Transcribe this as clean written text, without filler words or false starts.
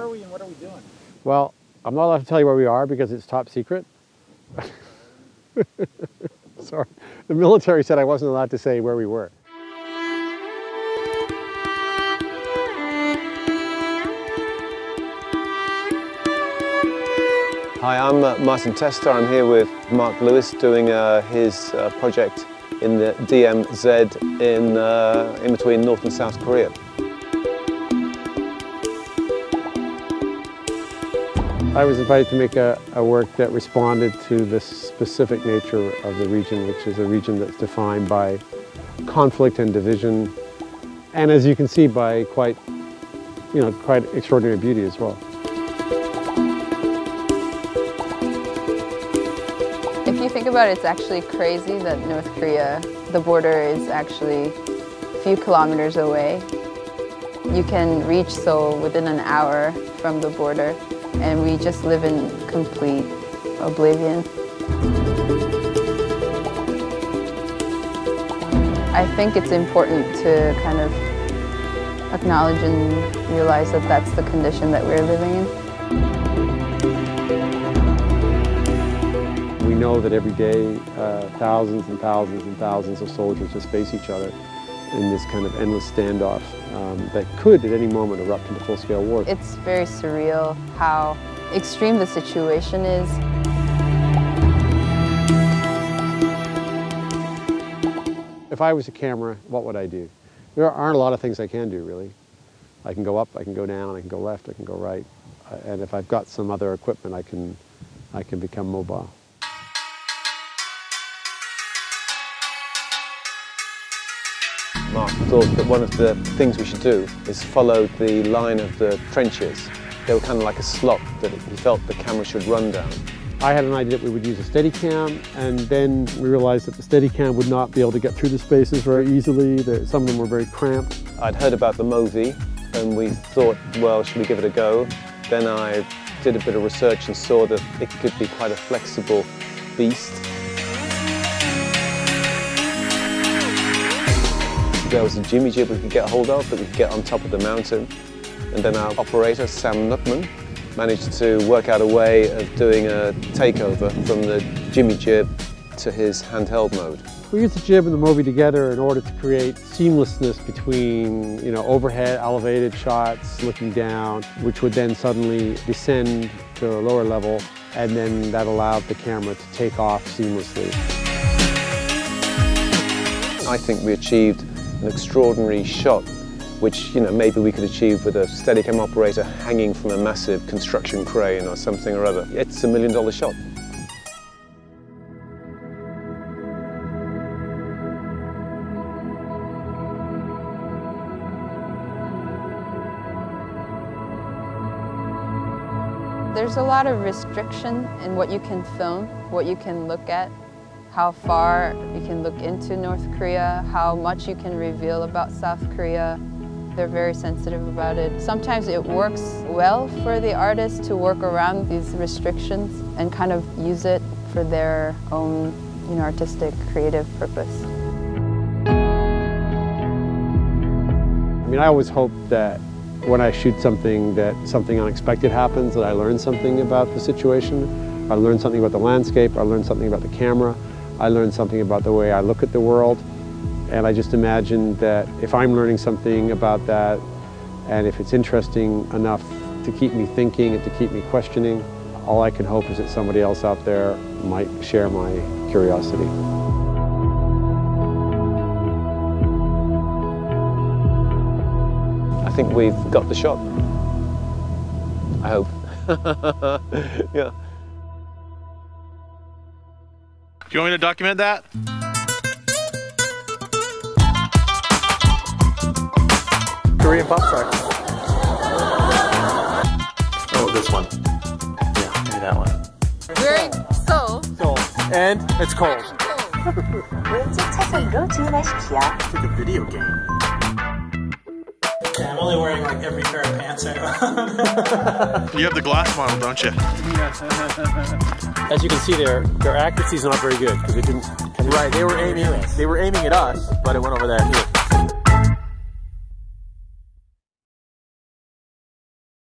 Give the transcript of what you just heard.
are we and what are we doing? Well, I'm not allowed to tell you where we are because it's top secret. Sorry. The military said I wasn't allowed to say where we were. Hi, I'm Martin Testar. I'm here with Mark Lewis doing his project in the DMZ in between North and South Korea. I was invited to make a work that responded to the specific nature of the region, which is a region that's defined by conflict and division, and as you can see, by quite extraordinary beauty as well. If you think about it, it's actually crazy that North Korea, the border is actually a few kilometers away. You can reach Seoul within an hour from the border, and we just live in complete oblivion. I think it's important to kind of acknowledge and realize that that's the condition that we're living in. We know that every day thousands and thousands and thousands of soldiers just face each other in this kind of endless standoff that could at any moment erupt into full-scale war. It's very surreal how extreme the situation is. If I was a camera, what would I do? There aren't a lot of things I can do, really. I can go up, I can go down, I can go left, I can go right. And if I've got some other equipment, I can become mobile. Mark thought that one of the things we should do is follow the line of the trenches. They were kind of like a slot that he felt the camera should run down. I had an idea that we would use a Steadicam, and then we realized that the Steadicam would not be able to get through the spaces very easily, that some of them were very cramped. I'd heard about the MōVI, and we thought, well, should we give it a go? Then I did a bit of research and saw that it could be quite a flexible beast. There was a jimmy jib we could get hold of that we could get on top of the mountain. And then our operator, Sam Nutman, managed to work out a way of doing a takeover from the jimmy jib to his handheld mode. We used the jib and the MōVI together in order to create seamlessness between, overhead elevated shots looking down, which would then suddenly descend to a lower level, and then that allowed the camera to take off seamlessly. I think we achieved an extraordinary shot, which maybe we could achieve with a Steadicam operator hanging from a massive construction crane or something or other. It's $1 million shot. There's a lot of restriction in what you can film, what you can look at, how far you can look into North Korea, how much you can reveal about South Korea. They're very sensitive about it. Sometimes it works well for the artists to work around these restrictions and kind of use it for their own artistic, creative purpose. I always hope that when I shoot something, that something unexpected happens, that I learn something about the situation. I learn something about the landscape, I learn something about the camera, I learn something about the way I look at the world. And I just imagine that if I'm learning something about that, and if it's interesting enough to keep me thinking and to keep me questioning, all I can hope is that somebody else out there might share my curiosity. I think we've got the shot. I hope. Yeah. Do you want me to document that? Korean pop star. Oh, this one. Yeah, maybe that one. We're in Seoul. Seoul. And it's cold. 왼쪽 차선으로 주행하십시오. It's like a video game. Yeah, I'm only wearing like every pair of pants I own. You have the glass model, don't you? As you can see, their accuracy is not very good because it didn't. Right, they were aiming at us, but it went over there.